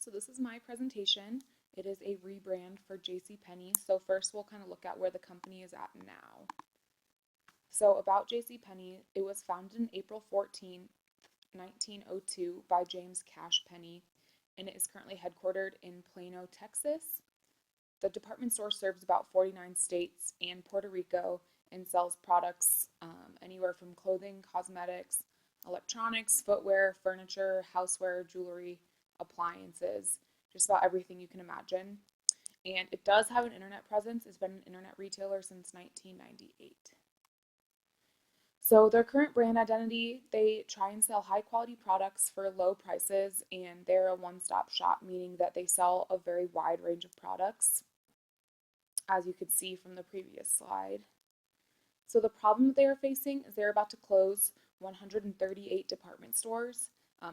So this is my presentation. It is a rebrand for JCPenney. So first we'll kind of look at where the company is at now. So about JCPenney, it was founded in April 14th, 1902 by James Cash Penney, and it is currently headquartered in Plano, Texas. The department store serves about 49 states and Puerto Rico and sells products anywhere from clothing, cosmetics, electronics, footwear, furniture, houseware, jewelry, appliances, just about everything you can imagine. And it does have an internet presence. It's been an internet retailer since 1998. So their current brand identity, they try and sell high quality products for low prices, and they're a one-stop shop, meaning that they sell a very wide range of products, as you could see from the previous slide. So the problem that they are facing is they're about to close 138 department stores.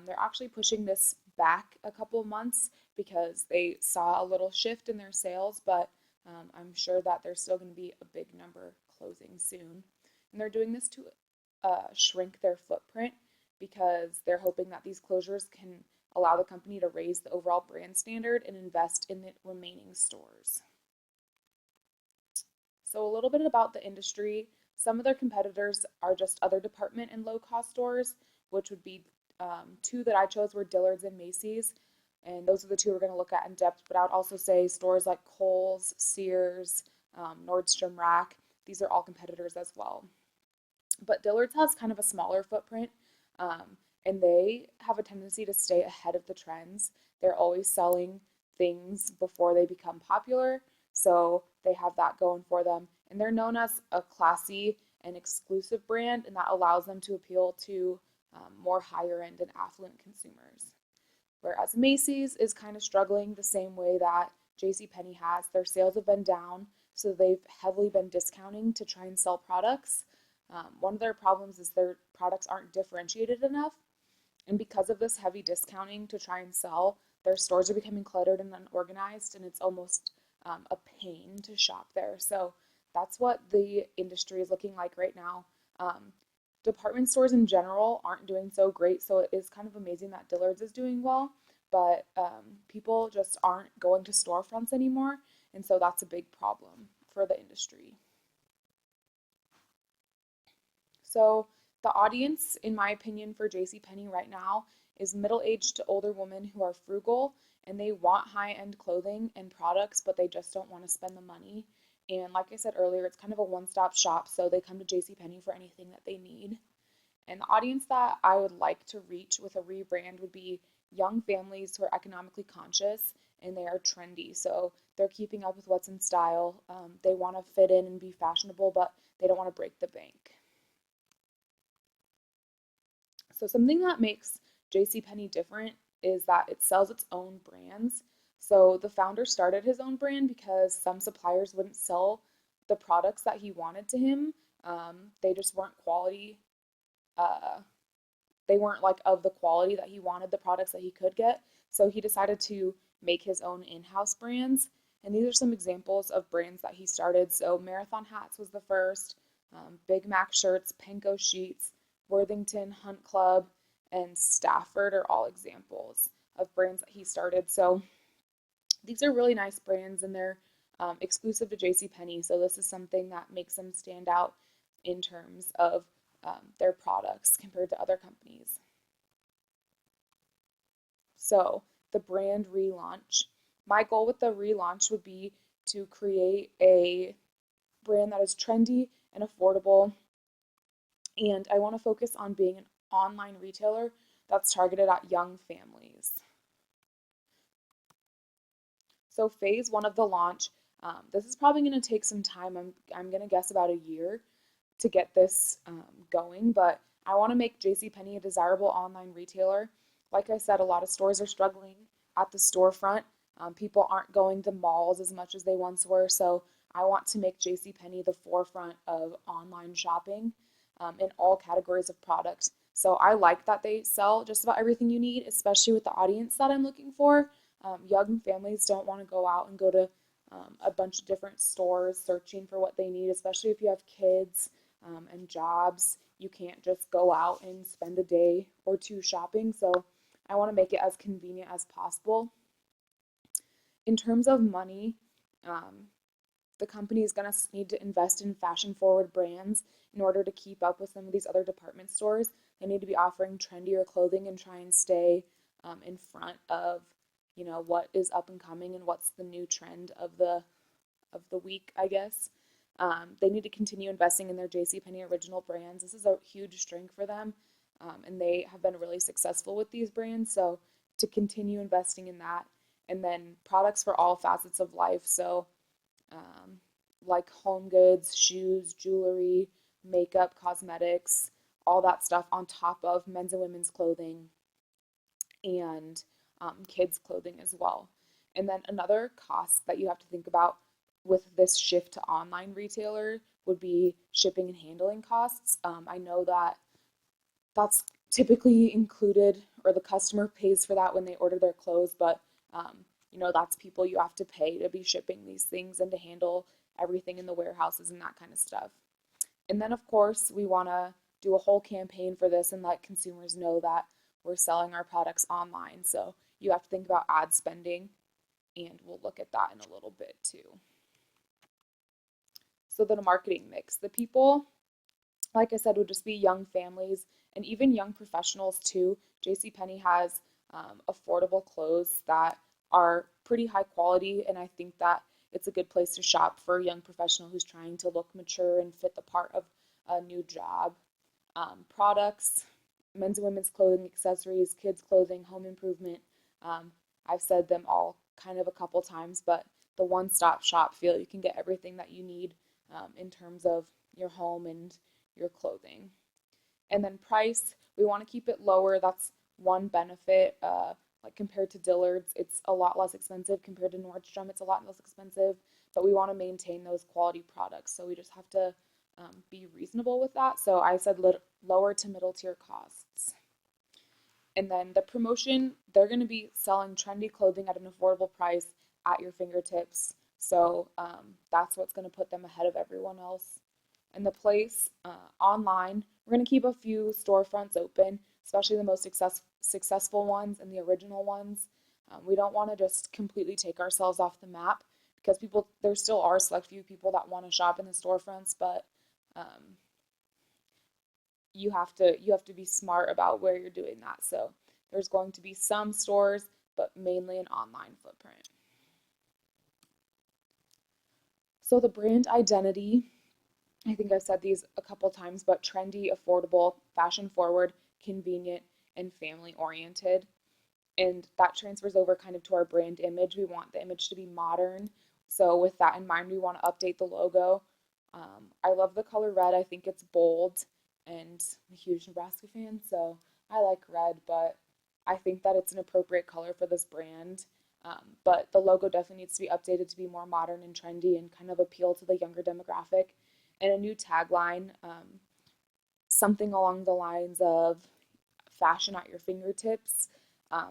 They're actually pushing this back a couple of months because they saw a little shift in their sales, but I'm sure that there's still going to be a big number closing soon. And they're doing this to shrink their footprint because they're hoping that these closures can allow the company to raise the overall brand standard and invest in the remaining stores. So a little bit about the industry. Some of their competitors are just other department and low-cost stores, which would be two that I chose were Dillard's and Macy's, and those are the two we're going to look at in depth. But I would also say stores like Kohl's, Sears, Nordstrom Rack. These are all competitors as well. But Dillard's has kind of a smaller footprint, and they have a tendency to stay ahead of the trends. They're always selling things before they become popular, so they have that going for them. And they're known as a classy and exclusive brand, and that allows them to appeal to more higher end and affluent consumers. Whereas Macy's is kind of struggling the same way that JCPenney has. Their sales have been down, so they've heavily been discounting to try and sell products. One of their problems is their products aren't differentiated enough, and because of this heavy discounting to try and sell, their stores are becoming cluttered and unorganized, and it's almost a pain to shop there. So that's what the industry is looking like right now. Department stores in general aren't doing so great, so it is kind of amazing that Dillard's is doing well, but people just aren't going to storefronts anymore, and so that's a big problem for the industry. So the audience, in my opinion, for JCPenney right now is middle-aged to older women who are frugal, and they want high-end clothing and products, but they just don't want to spend the money. And like I said earlier, it's kind of a one-stop shop, so they come to JCPenney for anything that they need. And the audience that I would like to reach with a rebrand would be young families who are economically conscious and they are trendy. So they're keeping up with what's in style. They want to fit in and be fashionable, but they don't want to break the bank. So something that makes JCPenney different is that it sells its own brands. So the founder started his own brand because some suppliers wouldn't sell the products that he wanted to him. They just weren't quality. They weren't like of the quality that he wanted the products that he could get. So he decided to make his own in-house brands. And these are some examples of brands that he started. So Marathon Hats was the first, Big Mac shirts, Penco sheets, Worthington, Hunt Club, and Stafford are all examples of brands that he started. So these are really nice brands, and they're exclusive to JCPenney, so this is something that makes them stand out in terms of their products compared to other companies. So the brand relaunch. My goal with the relaunch would be to create a brand that is trendy and affordable, and I want to focus on being an online retailer that's targeted at young families. So phase one of the launch, this is probably going to take some time. I'm going to guess about a year to get this going, but I want to make JCPenney a desirable online retailer. Like I said, a lot of stores are struggling at the storefront. People aren't going to malls as much as they once were, so I want to make JCPenney the forefront of online shopping in all categories of products. So I like that they sell just about everything you need, especially with the audience that I'm looking for. Young families don't want to go out and go to a bunch of different stores searching for what they need, especially if you have kids and jobs. You can't just go out and spend a day or two shopping. So I want to make it as convenient as possible. In terms of money, um, the company is going to need to invest in fashion forward brands in order to keep up with some of these other department stores. They need to be offering trendier clothing and try and stay in front of what is up and coming and what's the new trend of the week, I guess. They need to continue investing in their JCPenney original brands. This is a huge strength for them, and they have been really successful with these brands. So to continue investing in that, and then products for all facets of life. So um, like home goods, shoes, jewelry, makeup, cosmetics, all that stuff on top of men's and women's clothing and kids' clothing as well. And then another cost that you have to think about with this shift to online retailer would be shipping and handling costs. I know that that's typically included, or the customer pays for that when they order their clothes, but that's people you have to pay to be shipping these things and to handle everything in the warehouses and that kind of stuff. And then, of course, we want to do a whole campaign for this and let consumers know that we're selling our products online. So you have to think about ad spending, and we'll look at that in a little bit too. So then a marketing mix. The people, like I said, would just be young families and even young professionals too. JCPenney has affordable clothes that are pretty high quality, and I think that it's a good place to shop for a young professional who's trying to look mature and fit the part of a new job. Products, men's and women's clothing, accessories, kids' clothing, home improvement. Um, I've said them all kind of a couple times, but the one-stop shop feel, you can get everything that you need in terms of your home and your clothing. And then price, we want to keep it lower. That's one benefit. Like compared to Dillard's, it's a lot less expensive. Compared to Nordstrom, it's a lot less expensive. But we want to maintain those quality products, so we just have to be reasonable with that. So I said lower to middle tier costs. And then the promotion, they're going to be selling trendy clothing at an affordable price at your fingertips. So that's what's going to put them ahead of everyone else. And the place online, we're going to keep a few storefronts open, especially the most successful ones and the original ones. We don't want to just completely take ourselves off the map, because there still are select few people that want to shop in the storefronts, but you have to be smart about where you're doing that. So there's going to be some stores, but mainly an online footprint. So the brand identity, I think I've said these a couple times, but trendy, affordable, fashion forward, convenient, and family oriented. And that transfers over kind of to our brand image. We want the image to be modern. So with that in mind, we want to update the logo. I love the color red. I think it's bold, and I'm a huge Nebraska fan, so I like red, but I think that it's an appropriate color for this brand. But the logo definitely needs to be updated to be more modern and trendy and kind of appeal to the younger demographic. And a new tagline, something along the lines of fashion at your fingertips,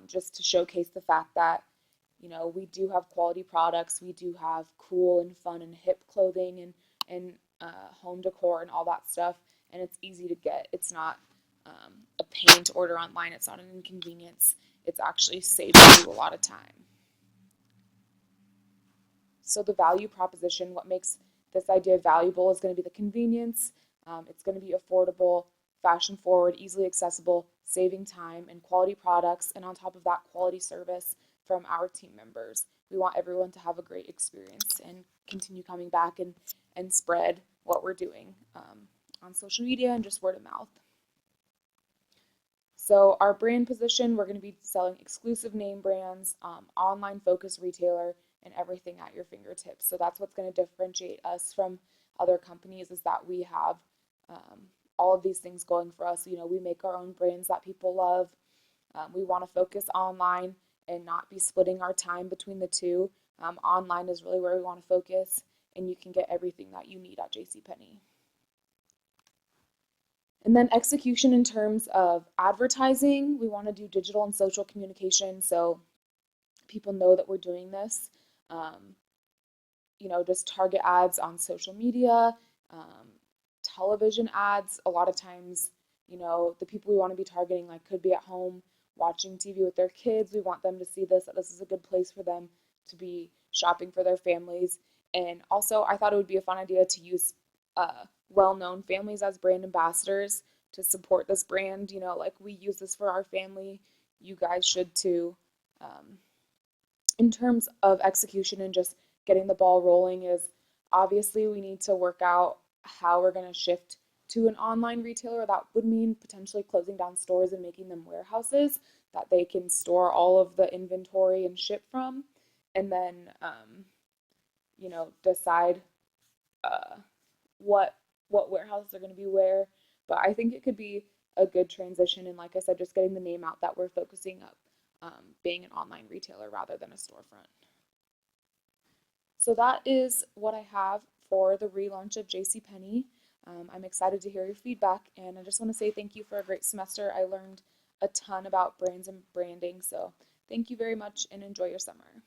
just to showcase the fact that we do have quality products, we do have cool and fun and hip clothing and home decor and all that stuff, and it's easy to get. It's not a pain to order online. It's not an inconvenience. It's actually saves you a lot of time. So the value proposition, what makes this idea valuable, is going to be the convenience. It's going to be affordable, fashion forward, easily accessible, saving time, and quality products, and on top of that, quality service from our team members. We want everyone to have a great experience and continue coming back and spread what we're doing on social media and just word of mouth. So our brand position, we're going to be selling exclusive name brands, online focused retailer, and everything at your fingertips. So that's what's going to differentiate us from other companies, is that we have all of these things going for us. We make our own brands that people love. We want to focus online and not be splitting our time between the two. Online is really where we want to focus, and you can get everything that you need at JCPenney. And then execution in terms of advertising, we want to do digital and social communication so people know that we're doing this. Just target ads on social media, television ads. A lot of times, the people we want to be targeting could be at home watching TV with their kids. We want them to see this, that this is a good place for them to be shopping for their families. And also, I thought it would be a fun idea to use well-known families as brand ambassadors to support this brand. You know, like we use this for our family, you guys should too. Um, in terms of execution and just getting the ball rolling is obviously we need to work out how we're going to shift to an online retailer. That would mean potentially closing down stores and making them warehouses that they can store all of the inventory and ship from, and then decide uh, what warehouses are going to be where. But I think it could be a good transition, and like I said, just getting the name out that we're focusing up being an online retailer rather than a storefront. So that is what I have for the relaunch of JCPenney. I'm excited to hear your feedback, and I just want to say thank you for a great semester. I learned a ton about brands and branding, so thank you very much and enjoy your summer.